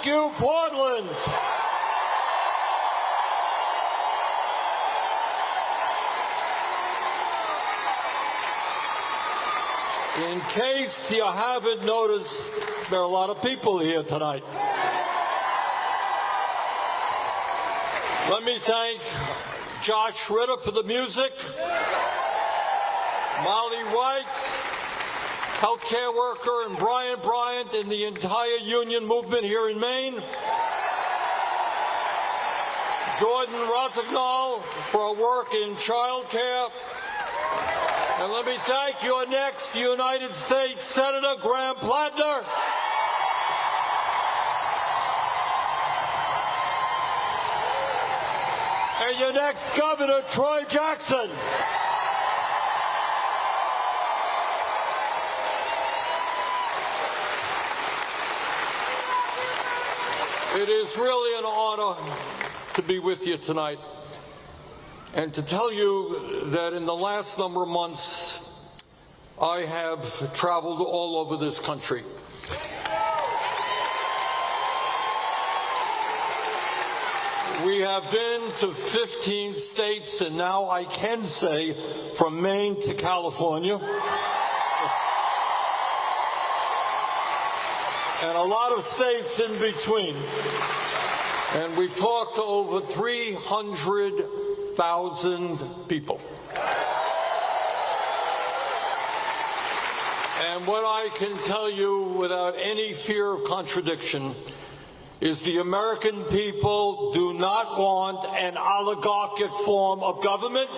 you, Portland. In case you haven't noticed, there are a lot of people here tonight. Let me thank Josh Ritter for the music, Molly White, healthcare worker, and Brian Bryant and the entire union movement here in Maine, Jordan Rosignol for our work in child care, and let me thank your next United States Senator, Graham Plattner. And your next governor, Troy Jackson. It is really an honor to be with you tonight and to tell you that in the last number of months, I have traveled all over this country. We have been to 15 states, and now I can say from Maine to California. And a lot of states in between. And we've talked to over 300,000 people. And what I can tell you without any fear of contradiction is the American people do not want an oligarchic form of government.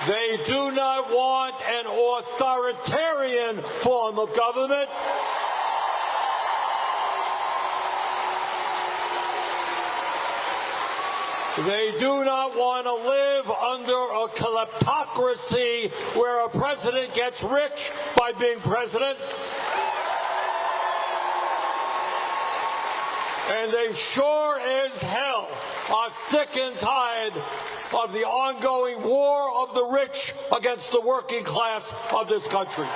They do not want an authoritarian form of government. They do not want to live under a kleptocracy where a president gets rich by being president. And they sure as hell are sick and tired of the ongoing war of the rich against the working class of this country.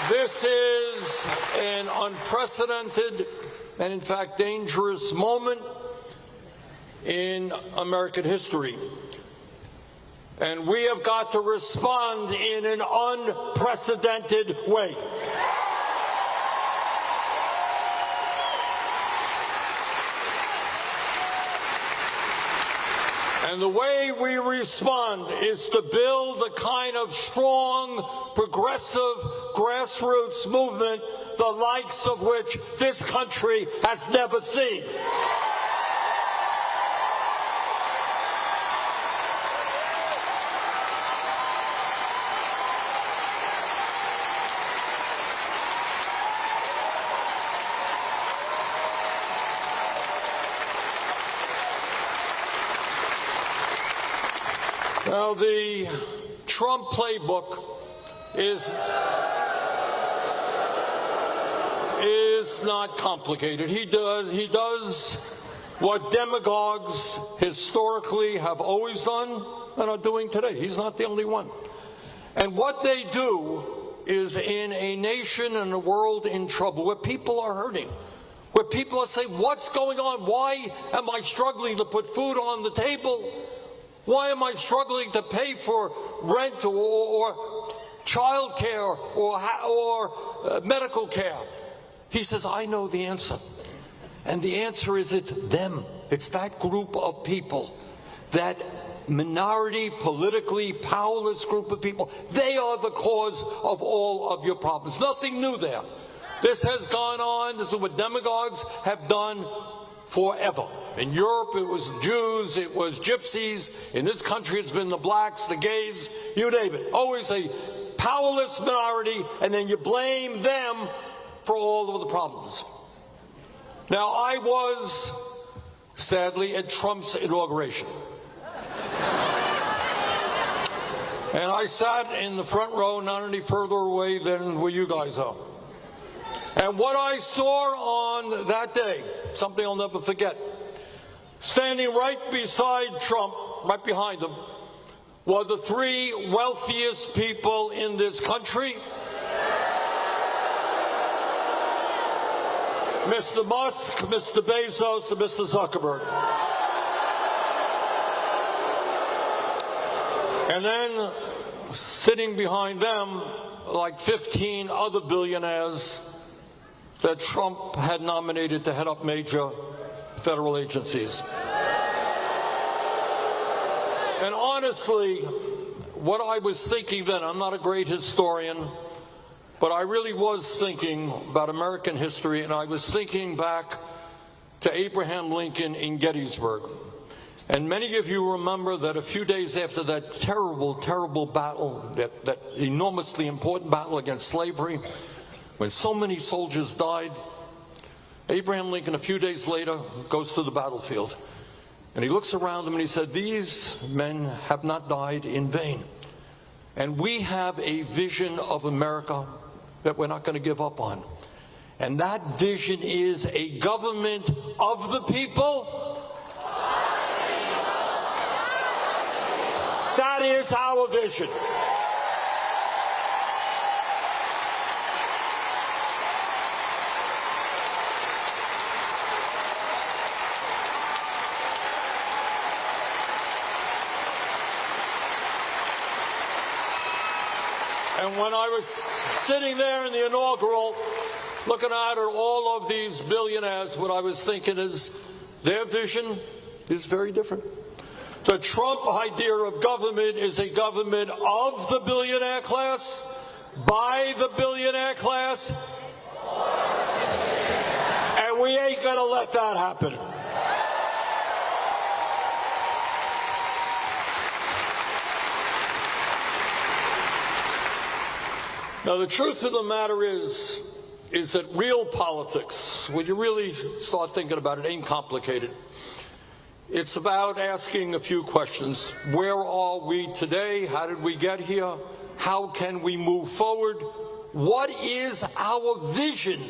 This is an unprecedented and, in fact, dangerous moment in American history. And we have got to respond in an unprecedented way. And the way we respond is to build the kind of strong, progressive, grassroots movement, the likes of which this country has never seen. Now, the Trump playbook is not complicated. He does what demagogues historically have always done and are doing today. He's not the only one. And what they do is, in a nation and a world in trouble, where people are hurting, where people are saying, what's going on? Why am I struggling to put food on the table? Why am I struggling to pay for rent or child care or medical care? He says, I know the answer. And the answer is it's them. It's that group of people, that minority, politically powerless group of people. They are the cause of all of your problems. Nothing new there. This has gone on. This is what demagogues have done forever. In Europe, it was Jews, it was gypsies. In this country, it's been the blacks, the gays, you name it. Always a powerless minority, and then you blame them for all of the problems. Now, I was, sadly, at Trump's inauguration. And I sat in the front row, not any further away than where you guys are. And what I saw on that day, something I'll never forget, standing right beside Trump, right behind him, were the three wealthiest people in this country. Mr. Musk, Mr. Bezos, and Mr. Zuckerberg. And then sitting behind them, like 15 other billionaires that Trump had nominated to head up major federal agencies. And honestly, what I was thinking then, I'm not a great historian, but I really was thinking about American history, and I was thinking back to Abraham Lincoln in Gettysburg. And many of you remember that a few days after that terrible, terrible battle, that enormously important battle against slavery, when so many soldiers died, Abraham Lincoln, a few days later, goes to the battlefield. And he looks around him and he said, "These men have not died in vain. And we have a vision of America that we're not going to give up on. And that vision is a government of the people." That is our vision. And when I was sitting there in the inaugural, looking at all of these billionaires, what I was thinking is their vision is very different. The Trump idea of government is a government of the billionaire class, by the billionaire class, and we ain't going to let that happen. Now, the truth of the matter is that real politics, when you really start thinking about it, ain't complicated. It's about asking a few questions. Where are we today? How did we get here? How can we move forward? What is our vision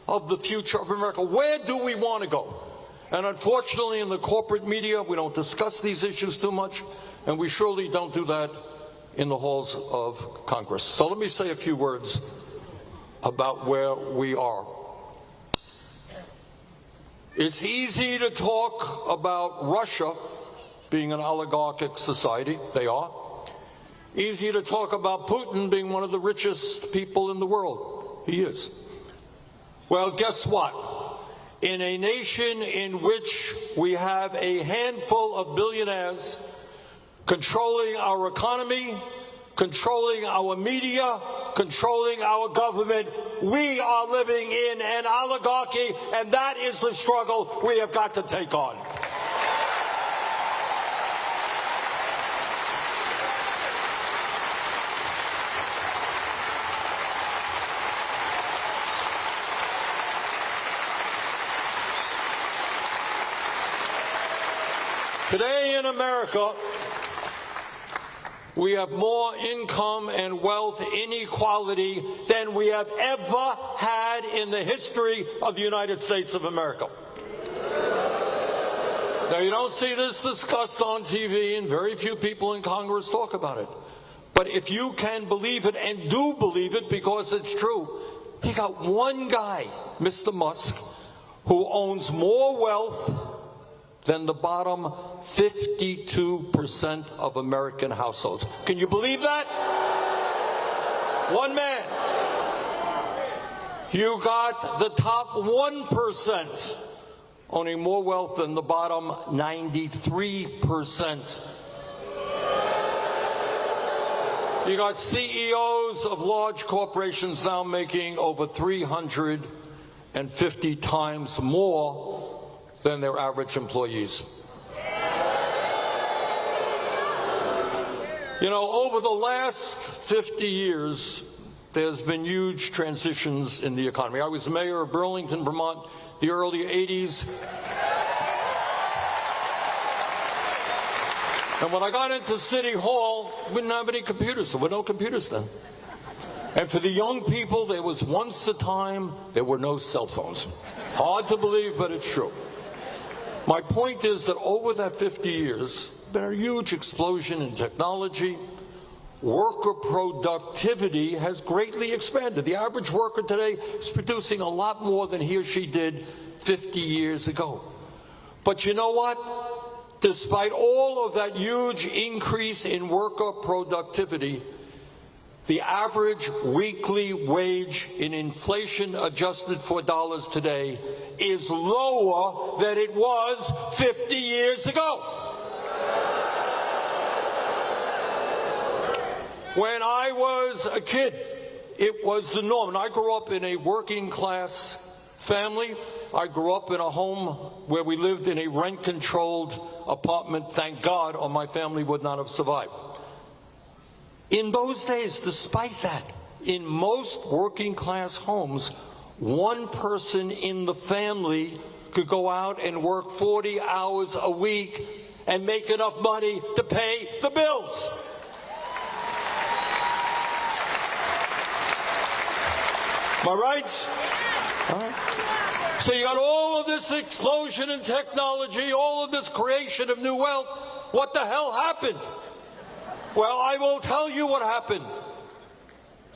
of the future of America? Where do we want to go? And unfortunately, in the corporate media, we don't discuss these issues too much, and we surely don't do that in the halls of Congress. So let me say a few words about where we are. It's easy to talk about Russia being an oligarchic society. They are. Easy to talk about Putin being one of the richest people in the world. He is. Well, guess what? In a nation in which we have a handful of billionaires controlling our economy, controlling our media, controlling our government, we are living in an oligarchy, and that is the struggle we have got to take on. Today in America, we have more income and wealth inequality than we have ever had in the history of the United States of America. Now, you don't see this discussed on TV, and very few people in Congress talk about it. But if you can believe it, and do believe it because it's true, you got one guy, Mr. Musk, who owns more wealth than the bottom 52% of American households. Can you believe that? One man. You got the top 1% owning more wealth than the bottom 93%. You got CEOs of large corporations now making over 350 times more than their average employees. You know, over the last 50 years, there's been huge transitions in the economy. I was mayor of Burlington, Vermont, the early 80s. And when I got into City Hall, we didn't have any computers. There were no computers then. And for the young people, there was once a time there were no cell phones. Hard to believe, but it's true. My point is that over that 50 years, there's been a huge explosion in technology. Worker productivity has greatly expanded. The average worker today is producing a lot more than he or she did 50 years ago. But you know what? Despite all of that huge increase in worker productivity, the average weekly wage in inflation adjusted for dollars today is lower than it was 50 years ago. When I was a kid, it was the norm. And I grew up in a working class family. I grew up in a home where we lived in a rent-controlled apartment, thank God, or my family would not have survived. In those days, despite that, in most working class homes, one person in the family could go out and work 40 hours a week and make enough money to pay the bills. Am I right? All right. So you got all of this explosion in technology, all of this creation of new wealth. What the hell happened? Well, I will tell you what happened.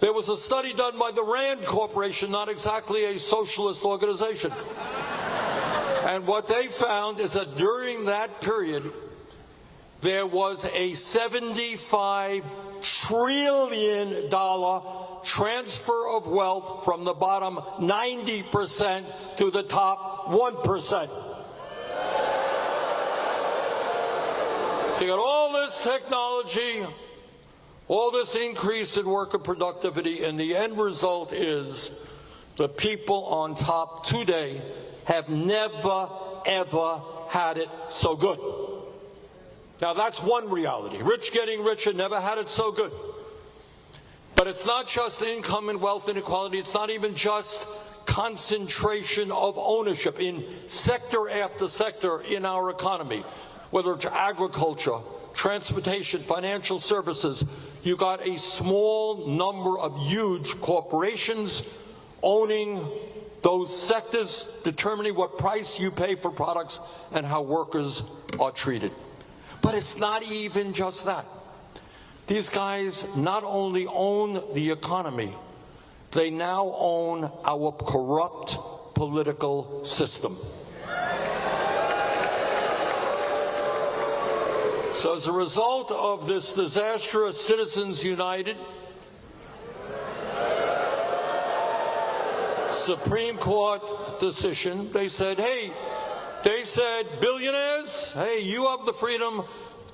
There was a study done by the Rand Corporation, not exactly a socialist organization. And what they found is that during that period, there was a $75 trillion transfer of wealth from the bottom 90% to the top 1%. So you got all this technology, all this increase in worker productivity, and the end result is the people on top today have never, ever had it so good. Now that's one reality. Rich getting richer, never had it so good. But it's not just income and wealth inequality. It's not even just concentration of ownership in sector after sector in our economy, whether it's agriculture, transportation, financial services. You got a small number of huge corporations owning those sectors, determining what price you pay for products and how workers are treated. But it's not even just that. These guys not only own the economy, they now own our corrupt political system. So as a result of this disastrous Citizens United Supreme Court decision, they said, billionaires, hey, you have the freedom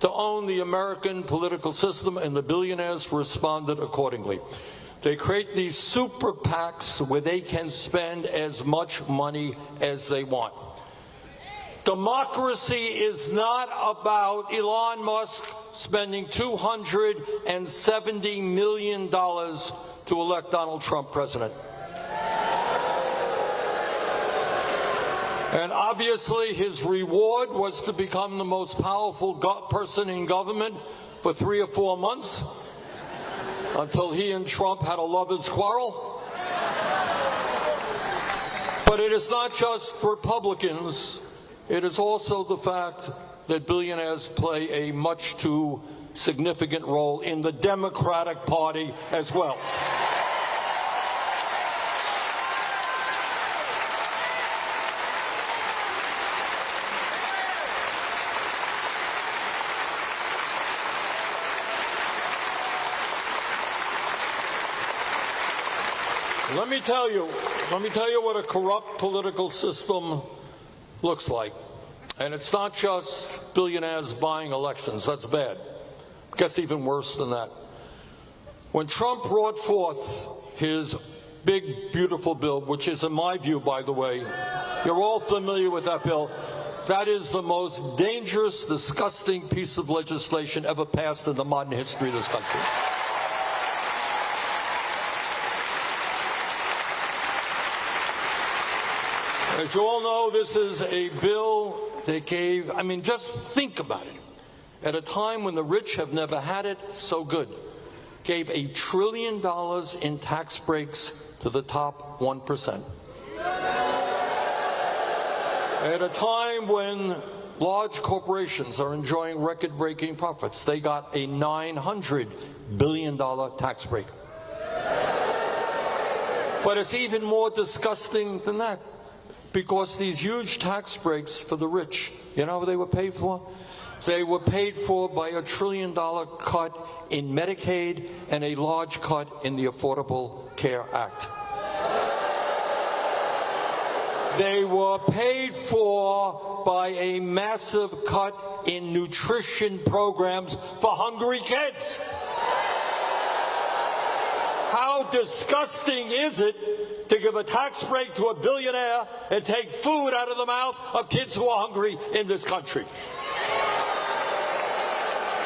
to own the American political system, and the billionaires responded accordingly. They create these super PACs where they can spend as much money as they want. Democracy is not about Elon Musk spending $270 million to elect Donald Trump president. And obviously his reward was to become the most powerful person in government for 3 or 4 months until he and Trump had a lover's quarrel. But it is not just Republicans. It is also the fact that billionaires play a much too significant role in the Democratic Party as well. Let me tell you what a corrupt political system looks like. And it's not just billionaires buying elections. That's bad. It gets even worse than that. When Trump brought forth his big, beautiful bill, which is, in my view, by the way, you're all familiar with that bill, that is the most dangerous, disgusting piece of legislation ever passed in the modern history of this country. As you all know, this is a bill that gave, just think about it. At a time when the rich have never had it so good, gave $1 trillion in tax breaks to the top 1%. At a time when large corporations are enjoying record-breaking profits, they got a $900 billion tax break. But it's even more disgusting than that, because these huge tax breaks for the rich, you know what they were paid for? They were paid for by a $1 trillion cut in Medicaid and a large cut in the Affordable Care Act. They were paid for by a massive cut in nutrition programs for hungry kids. How disgusting is it to give a tax break to a billionaire and take food out of the mouth of kids who are hungry in this country?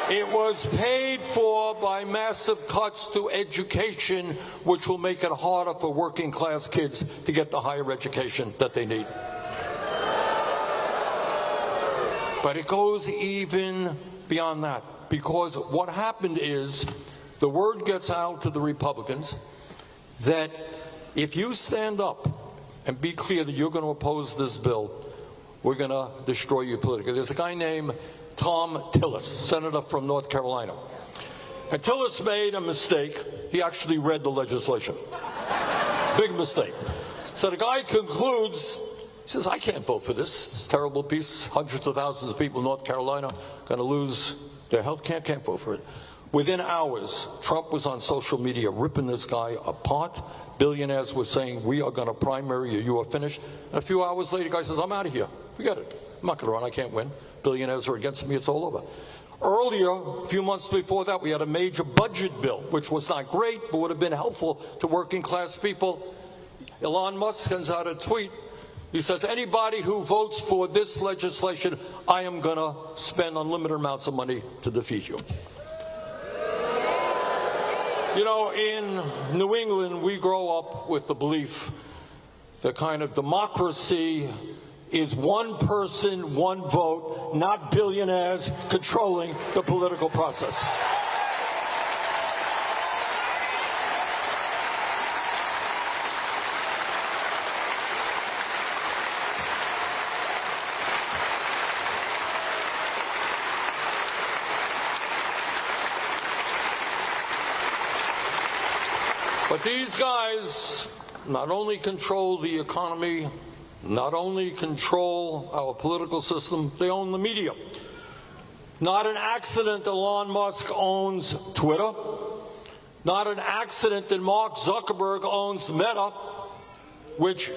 It was paid for by massive cuts to education, which will make it harder for working class kids to get the higher education that they need. But it goes even beyond that, because what happened is the word gets out to the Republicans that if you stand up and be clear that you're going to oppose this bill, we're going to destroy you politically. There's a guy named Tom Tillis, senator from North Carolina. And Tillis made a mistake. He actually read the legislation. Big mistake. So the guy concludes, he says, I can't vote for this. It's a terrible piece. Hundreds of thousands of people in North Carolina going to lose their health care. Can't vote for it. Within hours, Trump was on social media ripping this guy apart. Billionaires were saying, we are going to primary you. You are finished. And a few hours later, the guy says, I'm out of here. Forget it. I'm not going to run. I can't win. Billionaires are against me. It's all over. Earlier, a few months before that, we had a major budget bill, which was not great, but would have been helpful to working class people. Elon Musk sends out a tweet. He says, anybody who votes for this legislation, I am going to spend unlimited amounts of money to defeat you. You know, in New England, we grow up with the belief that kind of democracy is one person, one vote, not billionaires controlling the political process. But these guys not only control the economy, not only control our political system, they own the media. Not an accident Elon Musk owns Twitter. Not an accident that Mark Zuckerberg owns Meta, which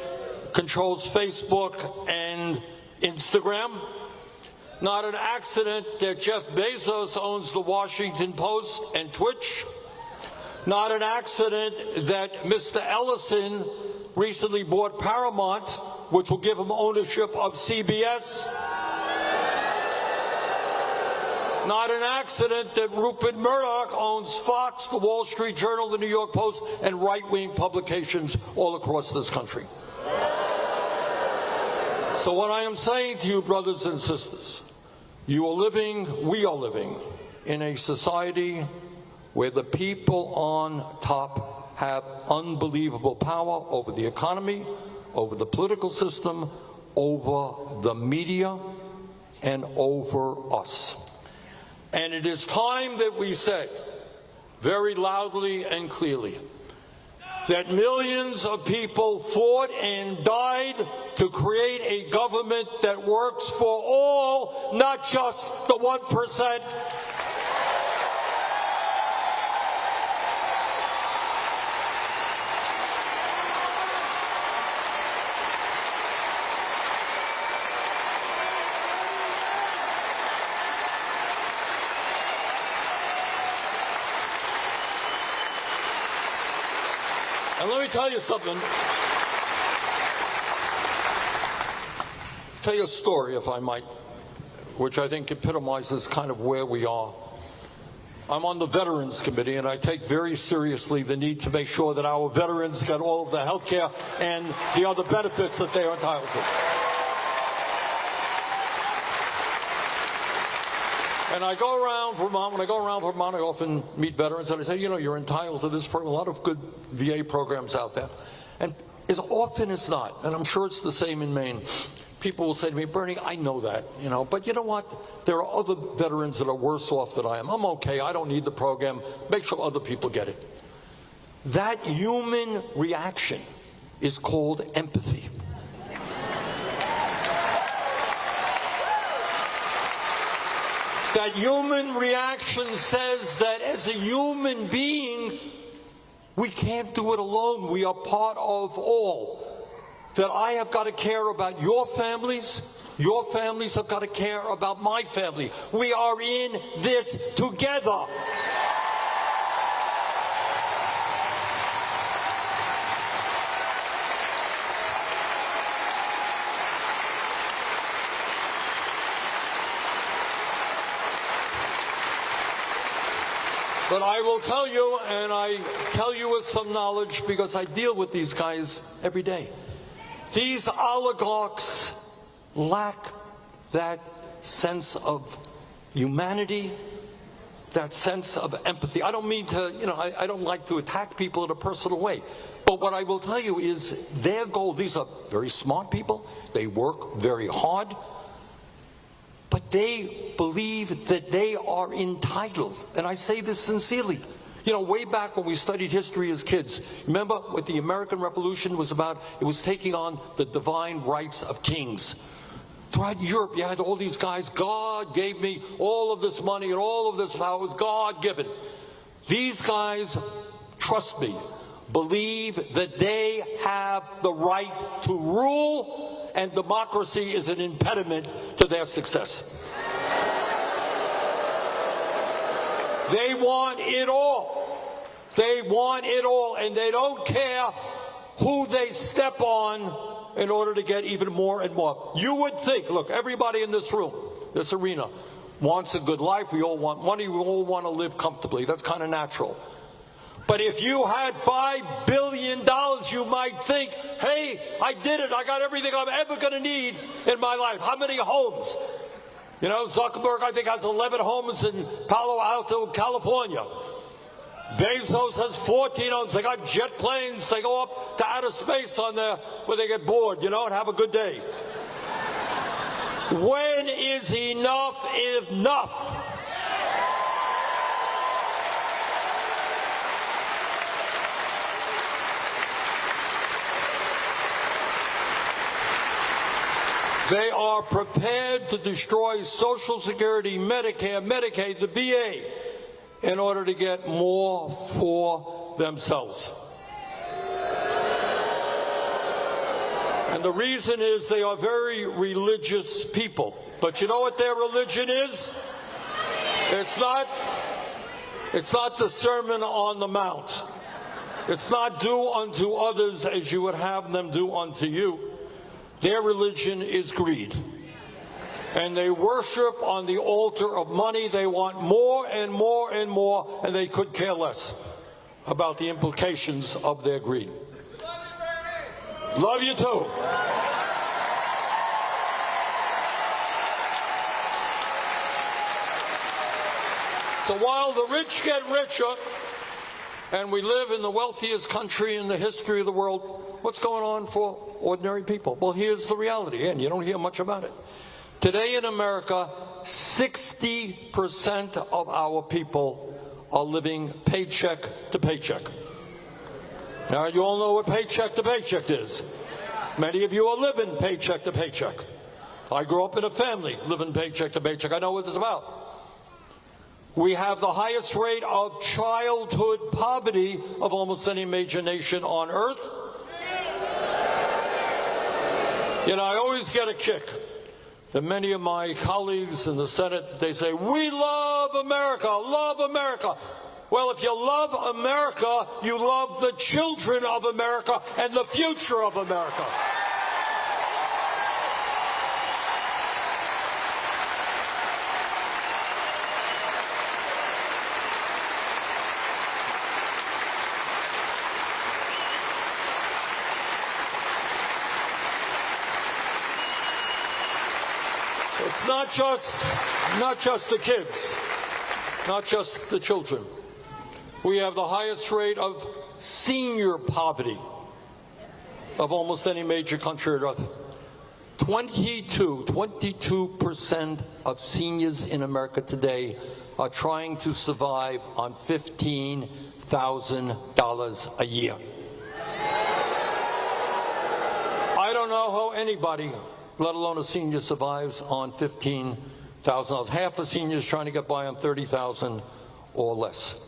controls Facebook and Instagram. Not an accident that Jeff Bezos owns the Washington Post and Twitch. Not an accident that Mr. Ellison recently bought Paramount, which will give him ownership of CBS. Not an accident that Rupert Murdoch owns Fox, the Wall Street Journal, the New York Post, and right-wing publications all across this country. So what I am saying to you, brothers and sisters, we are living in a society where the people on top have unbelievable power over the economy, over the political system, over the media, and over us. And it is time that we say very loudly and clearly that millions of people fought and died to create a government that works for all, not just the 1%. And let me tell you something. Tell you a story, if I might, which I think epitomizes kind of where we are. I'm on the Veterans Committee, and I take very seriously the need to make sure that our veterans get all of the health care and the other benefits that they are entitled to. And I go around Vermont. When I go around Vermont, I often meet veterans, and I say, you know, you're entitled to this program. A lot of good VA programs out there. And as often as not, and I'm sure it's the same in Maine, people will say to me, Bernie, I know that, you know, but you know what? There are other veterans that are worse off than I am. I'm okay. I don't need the program. Make sure other people get it. That human reaction is called empathy. That human reaction says that as a human being, we can't do it alone. We are part of all. That I have got to care about your families have got to care about my family. We are in this together. But I will tell you, and I tell you with some knowledge because I deal with these guys every day, these oligarchs lack that sense of humanity, that sense of empathy. I don't mean to, you know, I don't like to attack people in a personal way. But what I will tell you is their goal, these are very smart people, they work very hard, but they believe that they are entitled. And I say this sincerely. You know, way back when we studied history as kids, remember what the American Revolution was about? It was taking on the divine rights of kings. Throughout Europe, you had all these guys, God gave me all of this money and all of this power was God-given. These guys, trust me, believe that they have the right to rule, and democracy is an impediment to their success. They want it all. They want it all, and they don't care who they step on in order to get even more and more. You would think, look, everybody in this room, this arena, wants a good life. We all want money. We all want to live comfortably. That's kind of natural. But if you had $5 billion, you might think, hey, I did it. I got everything I'm ever going to need in my life. How many homes? You know, Zuckerberg, I think, has 11 homes in Palo Alto, California. Bezos has 14 homes. They got jet planes. They go up to outer space on there where they get bored, you know, and have a good day. When is enough enough? They are prepared to destroy Social Security, Medicare, Medicaid, the VA, in order to get more for themselves. And the reason is they are very religious people. But you know what their religion is? It's not the Sermon on the Mount. It's not do unto others as you would have them do unto you. Their religion is greed. And they worship on the altar of money. They want more and more and more, and they could care less about the implications of their greed. Love you too. So while the rich get richer, and we live in the wealthiest country in the history of the world, what's going on for ordinary people? Well, here's the reality, and you don't hear much about it. Today in America, 60% of our people are living paycheck to paycheck. Now, you all know what paycheck to paycheck is. Many of you are living paycheck to paycheck. I grew up in a family living paycheck to paycheck. I know what it's about. We have the highest rate of childhood poverty of almost any major nation on earth. You know, I always get a kick that many of my colleagues in the Senate, they say, we love America, love America. Well, if you love America, you love the children of America and the future of America. It's not just the kids, not just the children. We have the highest rate of senior poverty of almost any major country on earth. 22% of seniors in America today are trying to survive on $15,000 a year. I don't know how anybody, let alone a senior, survives on $15,000. Half of seniors trying to get by on $30,000 or less.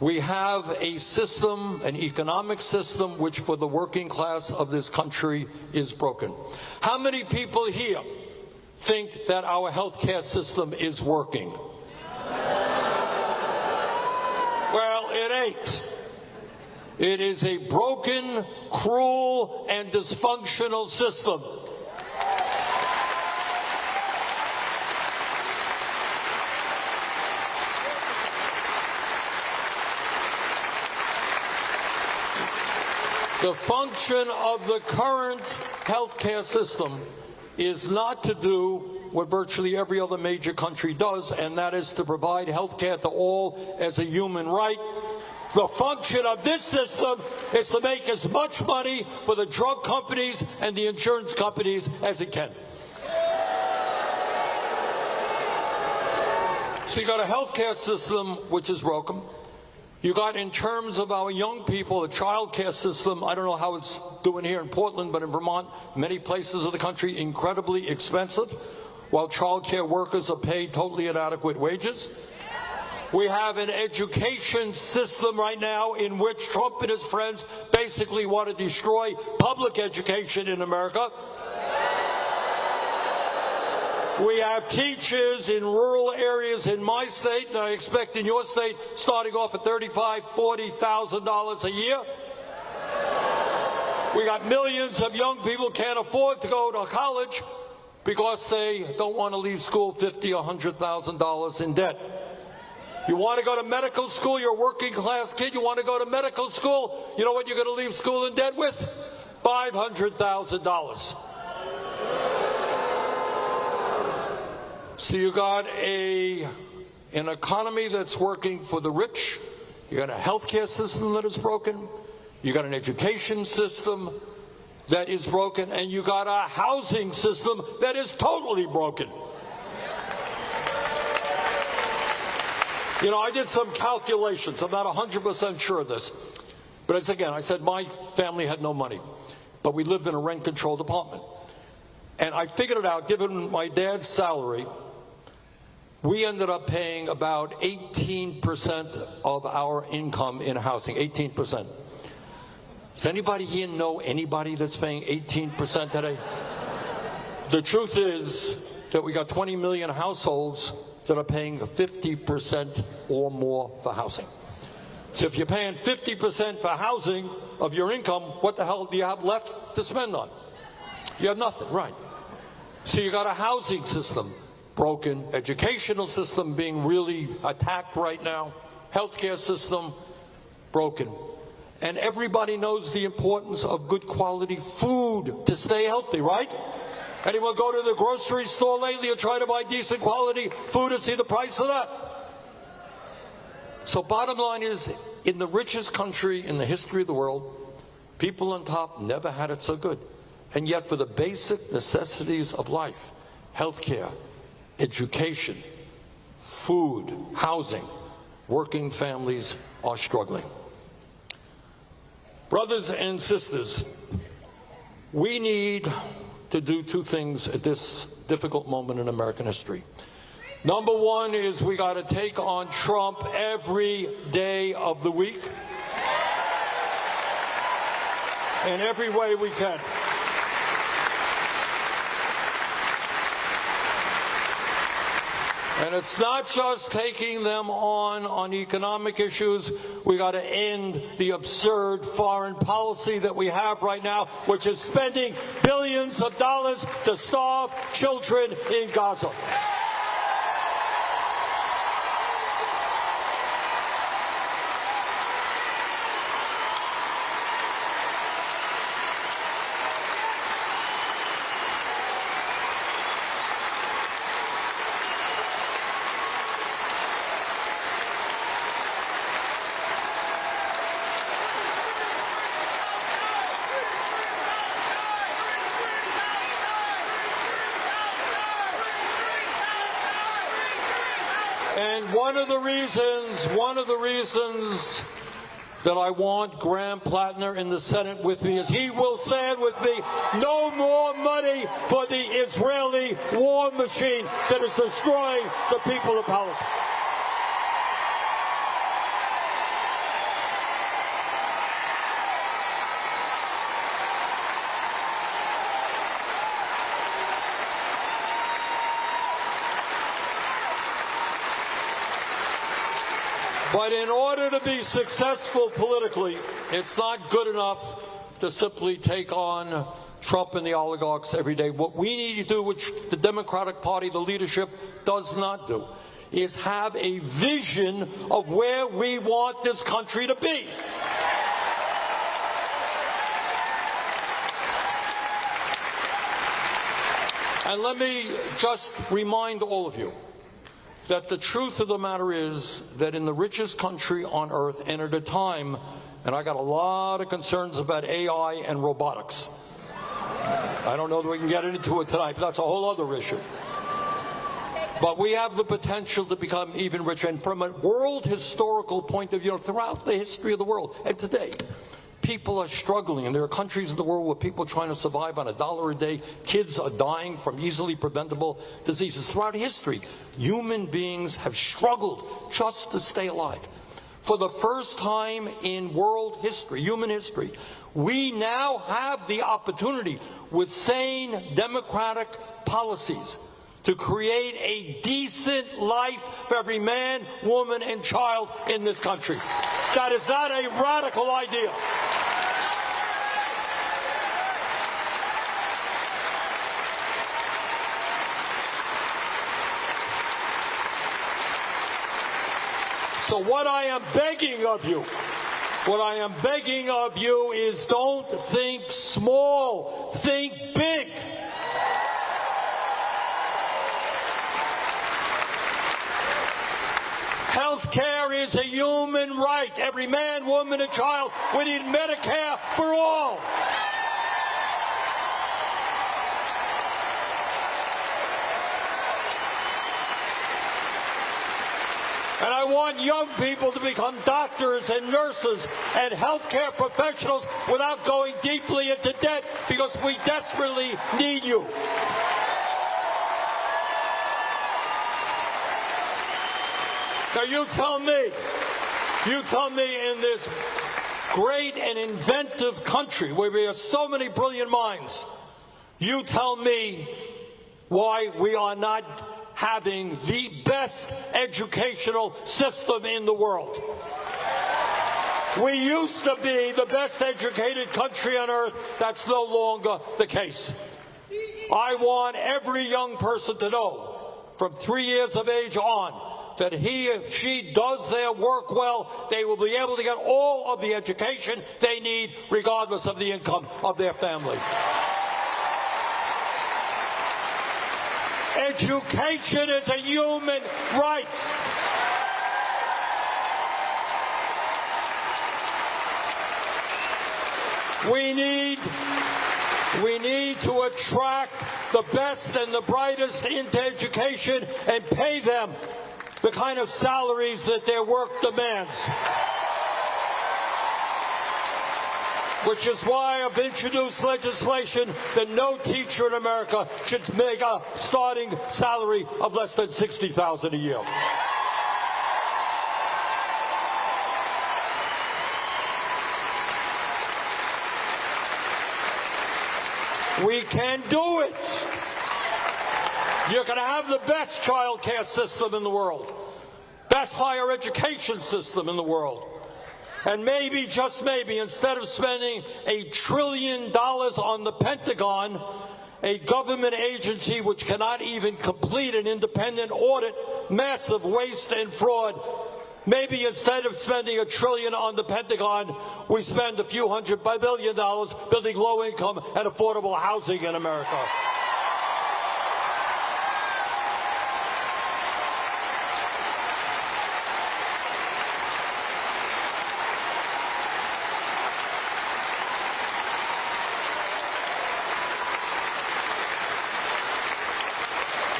We have a system, an economic system, which for the working class of this country is broken. How many people here think that our health care system is working? Well, it ain't. It is a broken, cruel, and dysfunctional system. The function of the current healthcare system is not to do what virtually every other major country does, and that is to provide healthcare to all as a human right. The function of this system is to make as much money for the drug companies and the insurance companies as it can. So you got a healthcare system which is broken. You got, in terms of our young people, a child care system. I don't know how it's doing here in Portland, but in Vermont, many places of the country, incredibly expensive, while child care workers are paid totally inadequate wages. We have an education system right now in which Trump and his friends basically want to destroy public education in America. We have teachers in rural areas in my state, and I expect in your state, starting off at $35,000, $40,000 a year. We got millions of young people who can't afford to go to college because they don't want to leave school $50,000 or $100,000 in debt. You want to go to medical school, you're a working class kid, you want to go to medical school, you know what you're going to leave school in debt with? $500,000. So you got an economy that's working for the rich, you got a healthcare system that is broken, you got an education system that is broken, and you got a housing system that is totally broken. You know, I did some calculations. I'm not 100% sure of this. But it's, again, I said my family had no money, but we lived in a rent-controlled apartment. And I figured it out, given my dad's salary, we ended up paying about 18% of our income in housing, 18%. Does anybody here know anybody that's paying 18% today? The truth is that we got 20 million households that are paying 50% or more for housing. So if you're paying 50% for housing of your income, what the hell do you have left to spend on? You have nothing, right? So you got a housing system broken, educational system being really attacked right now, healthcare system broken. And everybody knows the importance of good quality food to stay healthy, right? Anyone go to the grocery store lately or try to buy decent quality food and see the price of that? So bottom line is, in the richest country in the history of the world, people on top never had it so good. And yet for the basic necessities of life, healthcare, education, food, housing, working families are struggling. Brothers and sisters, we need to do two things at this difficult moment in American history. Number one is we got to take on Trump every day of the week in every way we can. And it's not just taking them on economic issues. We got to end the absurd foreign policy that we have right now, which is spending billions of dollars to starve children in Gaza. And one of the reasons that I want Graham Plattner in the Senate with me is he will stand with me. No more money for the Israeli war machine that is destroying the people of Palestine. But in order to be successful politically, it's not good enough to simply take on Trump and the oligarchs every day. What we need to do, which the Democratic Party, the leadership, does not do, is have a vision of where we want this country to be. And let me just remind all of you that the truth of the matter is that in the richest country on earth, and at a time, and I got a lot of concerns about AI and robotics. I don't know that we can get into it tonight, but that's a whole other issue. But we have the potential to become even richer. And from a world historical point of view, throughout the history of the world, and today, people are struggling, and there are countries in the world where people are trying to survive on $1 a day. Kids are dying from easily preventable diseases. Throughout history, human beings have struggled just to stay alive. For the first time in world history, human history, we now have the opportunity with sane democratic policies to create a decent life for every man, woman, and child in this country. That is not a radical idea. So what I am begging of you is don't think small, think big. Health care is a human right. Every man, woman, and child. We need Medicare for all. And I want young people to become doctors and nurses and healthcare professionals without going deeply into debt, because we desperately need you. Now you tell me in this great and inventive country where we have so many brilliant minds, you tell me why we are not having the best educational system in the world. We used to be the best educated country on earth. That's no longer the case. I want every young person to know, from 3 years of age on, that he or she does their work well, they will be able to get all of the education they need, regardless of the income of their family. Education is a human right. We need to attract the best and the brightest into education and pay them the kind of salaries that their work demands. Which is why I've introduced legislation that no teacher in America should make a starting salary of less than $60,000 a year. We can do it. You're going to have the best child care system in the world, best higher education system in the world. And maybe, just maybe, instead of spending $1 trillion on the Pentagon, a government agency which cannot even complete an independent audit, massive waste and fraud, maybe instead of spending $1 trillion on the Pentagon, we spend a few $100 billion building low-income and affordable housing in America.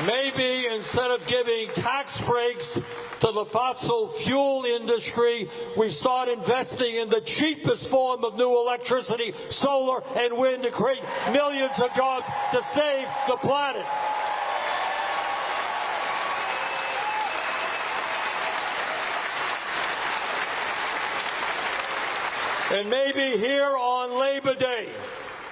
Maybe instead of giving tax breaks to the fossil fuel industry, we start investing in the cheapest form of new electricity, solar and wind, to create millions of jobs to save the planet. And maybe here on Labor Day,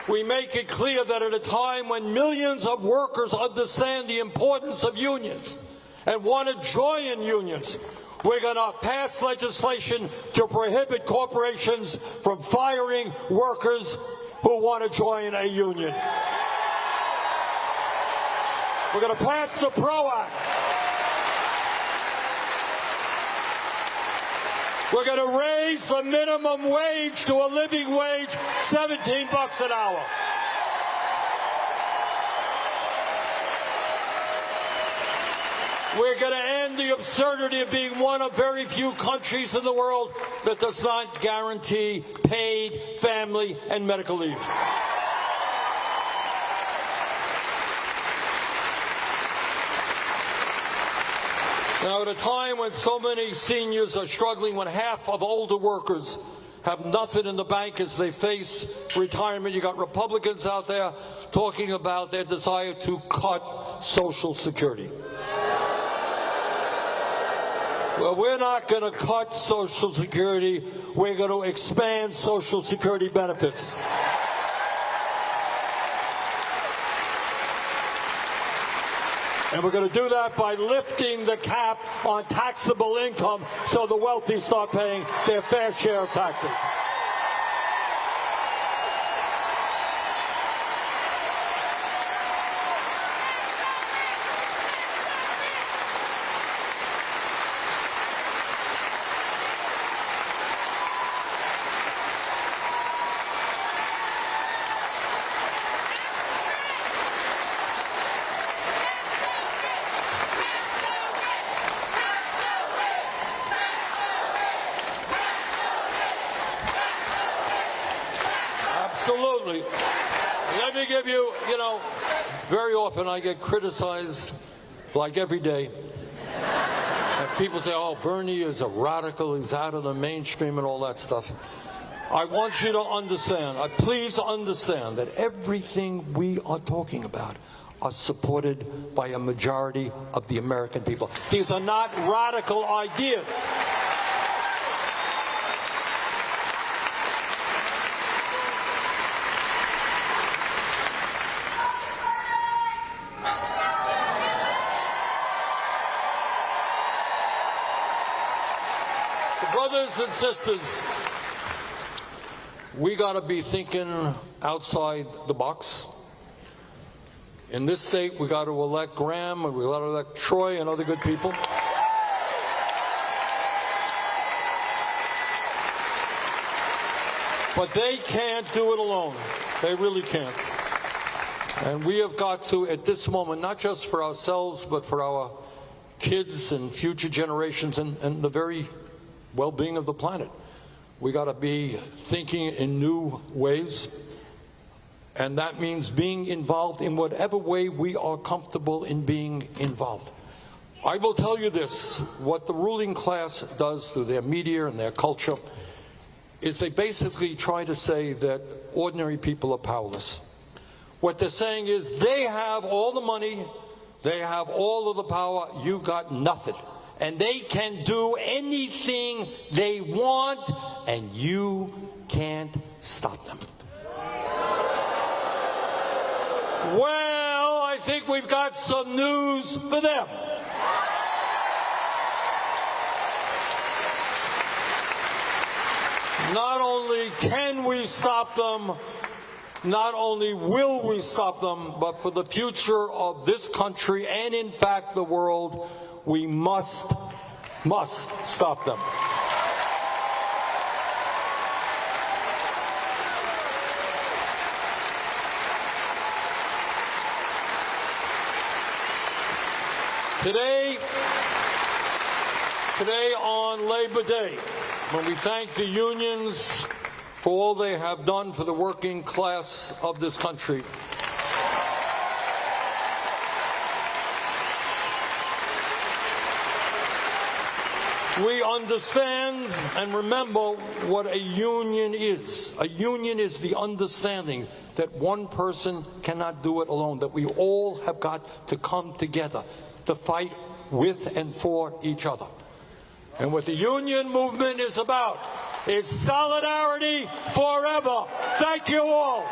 we make it clear that at a time when millions of workers understand the importance of unions and want to join unions, we're going to pass legislation to prohibit corporations from firing workers who want to join a union. We're going to pass the PRO Act. We're going to raise the minimum wage to a living wage, $17 an hour. We're going to end the absurdity of being one of very few countries in the world that does not guarantee paid family and medical leave. Now, at a time when so many seniors are struggling, when half of older workers have nothing in the bank as they face retirement, you got Republicans out there talking about their desire to cut Social Security. Well, we're not going to cut Social Security. We're going to expand Social Security benefits. And we're going to do that by lifting the cap on taxable income so the wealthy start paying their fair share of taxes. Absolutely. Let me give you, very often I get criticized, like every day. And people say, oh, Bernie is a radical, he's out of the mainstream and all that stuff. I want you to understand, please understand that everything we are talking about are supported by a majority of the American people. These are not radical ideas. Brothers and sisters, we got to be thinking outside the box. In this state, we got to elect Graham, and we got to elect Troy and other good people. But they can't do it alone. They really can't. And we have got to, at this moment, not just for ourselves, but for our kids and future generations and the very well-being of the planet, we got to be thinking in new ways, and that means being involved in whatever way we are comfortable in being involved. I will tell you this, what the ruling class does through their media and their culture is they basically try to say that ordinary people are powerless. What they're saying is they have all the money, they have all of the power, you got nothing. And they can do anything they want, and you can't stop them. Well, I think we've got some news for them. Not only can we stop them, not only will we stop them, but for the future of this country and, in fact, the world, we must stop them. Today on Labor Day, when we thank the unions for all they have done for the working class of this country, we understand and remember what a union is. A union is the understanding that one person cannot do it alone, that we all have got to come together to fight with and for each other. And what the union movement is about is solidarity forever. Thank you all.